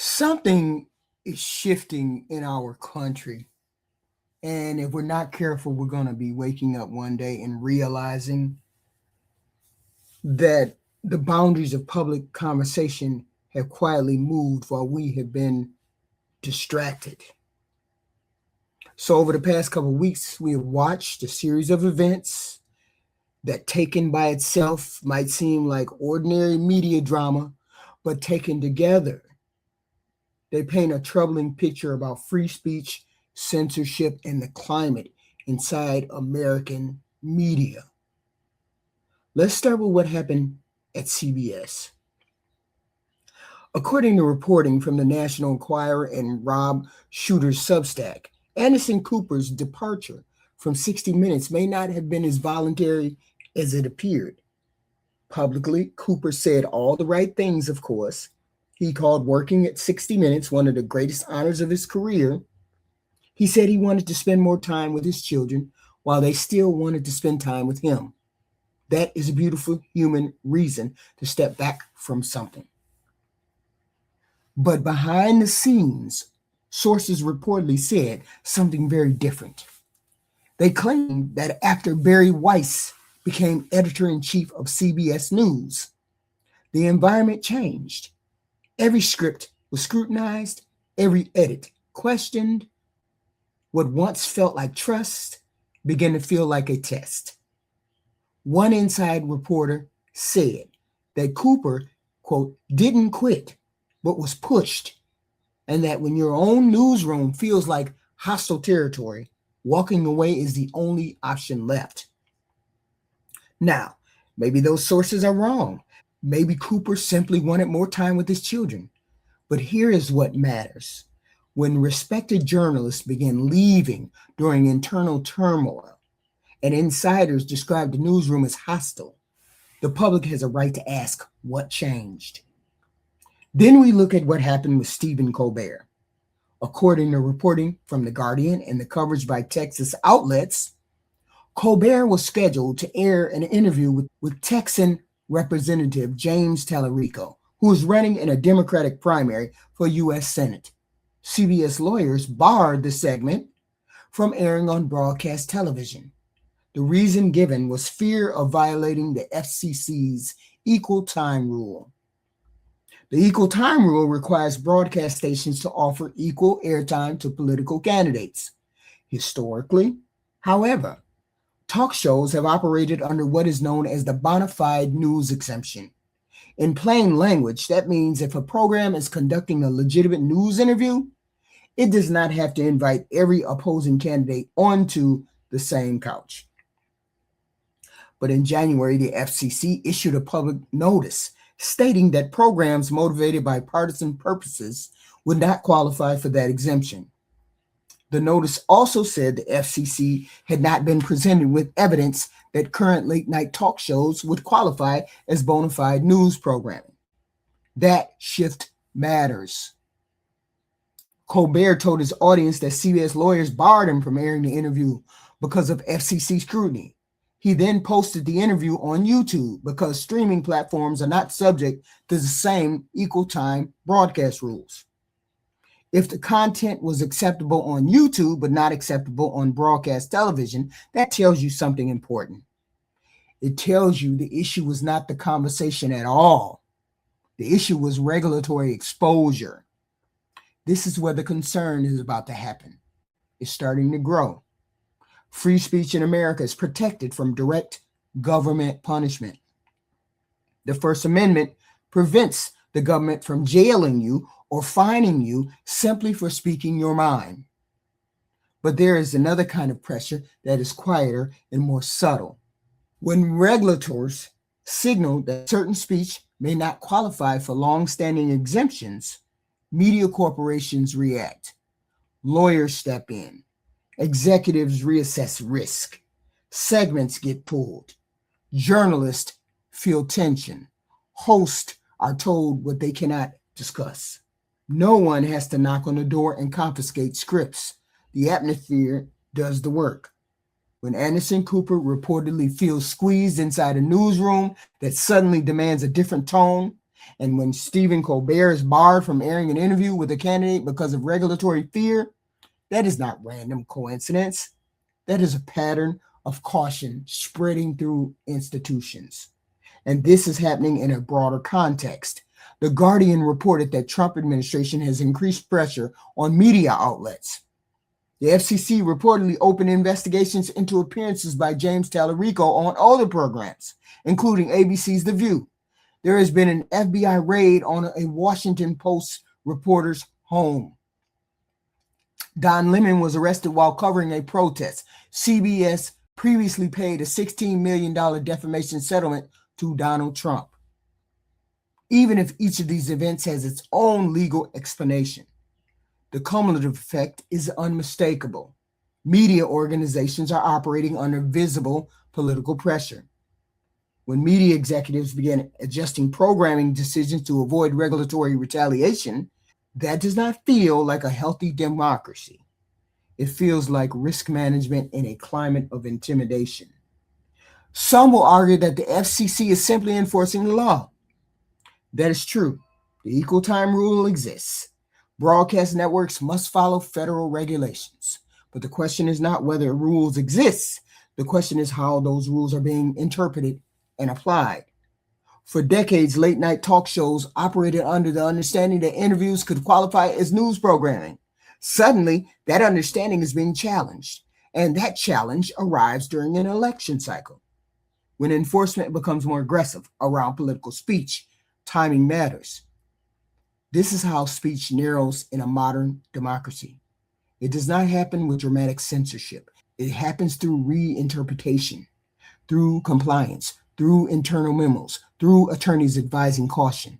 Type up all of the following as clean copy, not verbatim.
Something is shifting in our country. And if we're not careful, we're going to be waking up one day and realizing that the boundaries of public conversation have quietly moved while we have been distracted. So, over the past couple of weeks, we have watched a series of events that, taken by itself, might seem like ordinary media drama, but taken together, they paint a troubling picture about free speech, censorship, and the climate inside American media. Let's start with what happened at CBS. According to reporting from the National Enquirer and Rob Shooter's Substack, Anderson Cooper's departure from 60 Minutes may not have been as voluntary as it appeared. Publicly, Cooper said all the right things, of course. He called working at 60 Minutes one of the greatest honors of his career. He said he wanted to spend more time with his children while they still wanted to spend time with him. That is a beautiful human reason to step back from something. But behind the scenes, sources reportedly said something very different. They claimed that after Barry Weiss became editor-in-chief of CBS News, the environment changed. Every script was scrutinized, every edit questioned. What once felt like trust began to feel like a test. One inside reporter said that Cooper, quote, didn't quit, but was pushed, and that when your own newsroom feels like hostile territory, walking away is the only option left. Now, maybe those sources are wrong. Maybe Cooper simply wanted more time with his children. But here is what matters. When respected journalists began leaving during internal turmoil and insiders described the newsroom as hostile, the public has a right to ask what changed. Then we look at what happened with Stephen Colbert. According to reporting from The Guardian and the coverage by Texas outlets, Colbert was scheduled to air an interview with Texan Representative James Tallarico, who is running in a Democratic primary for U.S. Senate. CBS lawyers barred the segment from airing on broadcast television. The reason given was fear of violating the FCC's equal time rule. The equal time rule requires broadcast stations to offer equal airtime to political candidates. Historically, however, talk shows have operated under what is known as the bona fide news exemption. In plain language, that means if a program is conducting a legitimate news interview, it does not have to invite every opposing candidate onto the same couch. But in January, the FCC issued a public notice stating that programs motivated by partisan purposes would not qualify for that exemption. The notice also said the FCC had not been presented with evidence that current late-night talk shows would qualify as bona fide news programming. That shift matters. Colbert told his audience that CBS lawyers barred him from airing the interview because of FCC scrutiny. He then posted the interview on YouTube because streaming platforms are not subject to the same equal time broadcast rules. If the content was acceptable on YouTube but not acceptable on broadcast television, that tells you something important. It tells you the issue was not the conversation at all. The issue was regulatory exposure. This is where the concern is about to happen. It's starting to grow. Free speech in America is protected from direct government punishment. The First Amendment prevents the government from jailing you or fining you simply for speaking your mind. But there is another kind of pressure that is quieter and more subtle. When regulators signal that certain speech may not qualify for long-standing exemptions, media corporations react. Lawyers step in. Executives reassess risk. Segments get pulled. Journalists feel tension. Hosts are told what they cannot discuss. No one has to knock on the door and confiscate scripts. The atmosphere does the work. When Anderson Cooper reportedly feels squeezed inside a newsroom that suddenly demands a different tone, And when Stephen Colbert is barred from airing an interview with a candidate because of regulatory fear, that is not random coincidence. That is a pattern of caution spreading through institutions. And this is happening in a broader context. The Guardian reported that Trump administration has increased pressure on media outlets. The FCC reportedly opened investigations into appearances by James Tallarico on other programs, including ABC's The View. There has been an FBI raid on a Washington Post reporter's home. Don Lemon was arrested while covering a protest. CBS previously paid a $16 million defamation settlement to Donald Trump. Even if each of these events has its own legal explanation, the cumulative effect is unmistakable. Media organizations are operating under visible political pressure. When media executives began adjusting programming decisions to avoid regulatory retaliation, that does not feel like a healthy democracy. It feels like risk management in a climate of intimidation. Some will argue that the FCC is simply enforcing the law. That is true. The equal time rule exists. Broadcast networks must follow federal regulations. But the question is not whether rules exist. The question is how those rules are being interpreted and applied. For decades, late-night talk shows operated under the understanding that interviews could qualify as news programming. Suddenly, that understanding is being challenged, and that challenge arrives during an election cycle. When enforcement becomes more aggressive around political speech, timing matters. This is how speech narrows in a modern democracy. It does not happen with dramatic censorship. It happens through reinterpretation, through compliance, through internal memos, through attorneys advising caution.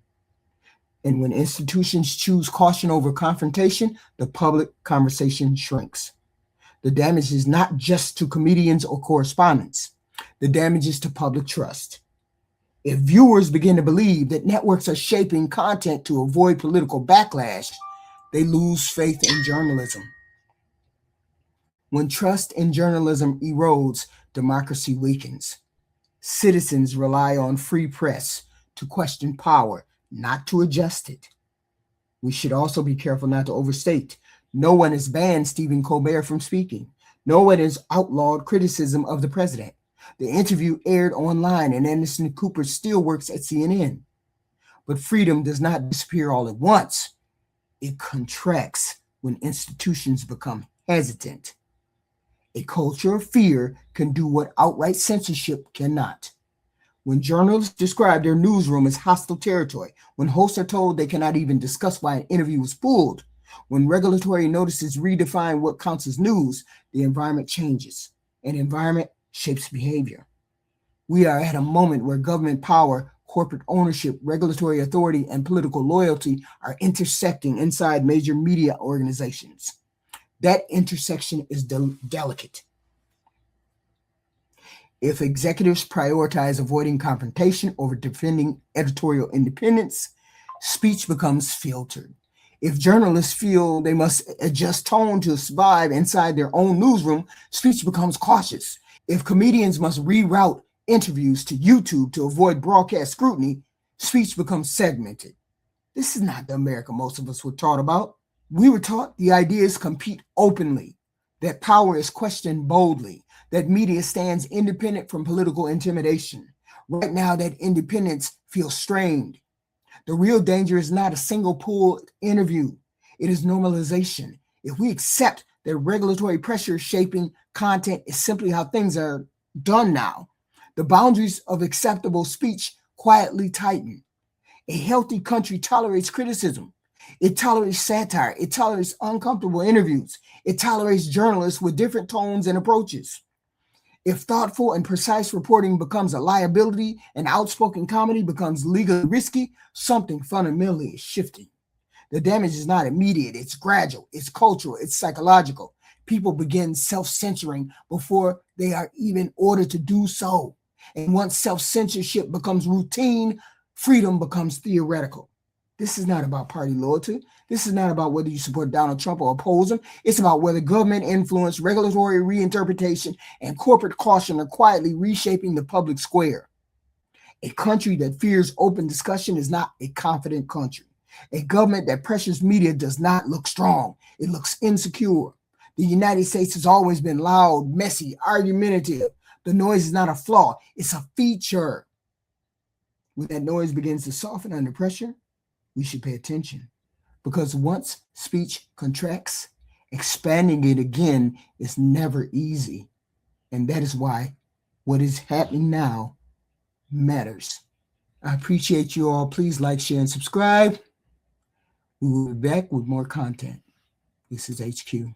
And when institutions choose caution over confrontation, the public conversation shrinks. The damage is not just to comedians or correspondents. The damage is to public trust. If viewers begin to believe that networks are shaping content to avoid political backlash, they lose faith in journalism. When trust in journalism erodes, democracy weakens. Citizens rely on free press to question power, not to adjust it. We should also be careful not to overstate. No one has banned Stephen Colbert from speaking. No one has outlawed criticism of the president. The interview aired online, and Anderson Cooper still works at CNN. But freedom does not disappear all at once. It contracts when institutions become hesitant. A culture of fear can do what outright censorship cannot. When journalists describe their newsroom as hostile territory, when hosts are told they cannot even discuss why an interview was pulled, when regulatory notices redefine what counts as news, the environment changes. An environment shapes behavior. We are at a moment where government power, corporate ownership, regulatory authority, and political loyalty are intersecting inside major media organizations. That intersection is delicate. If executives prioritize avoiding confrontation over defending editorial independence, speech becomes filtered. If journalists feel they must adjust tone to survive inside their own newsroom, speech becomes cautious. If comedians must reroute interviews to YouTube to avoid broadcast scrutiny, speech becomes segmented. This is not the America most of us were taught about. We were taught the ideas compete openly, that power is questioned boldly, that media stands independent from political intimidation. Right now, that independence feels strained. The real danger is not a single pulled interview. It is normalization. If we accept that regulatory pressure shaping content is simply how things are done now, the boundaries of acceptable speech quietly tighten. A healthy country tolerates criticism. It tolerates satire. It tolerates uncomfortable interviews. It tolerates journalists with different tones and approaches. If thoughtful and precise reporting becomes a liability and outspoken comedy becomes legally risky, something fundamentally is shifting. The damage is not immediate. It's gradual. It's cultural. It's psychological. People begin self-censoring before they are even ordered to do so. And once self-censorship becomes routine, freedom becomes theoretical. This is not about party loyalty. This is not about whether you support Donald Trump or oppose him. It's about whether government influence, regulatory reinterpretation, and corporate caution are quietly reshaping the public square. A country that fears open discussion is not a confident country. A government that pressures media does not look strong. It looks insecure. The United States has always been loud, messy, argumentative. The noise is not a flaw, it's a feature. When that noise begins to soften under pressure, we should pay attention. Because once speech contracts, expanding it again is never easy. And that is why what is happening now matters. I appreciate you all. Please like, share, and subscribe. We will be back with more content. This is HQ.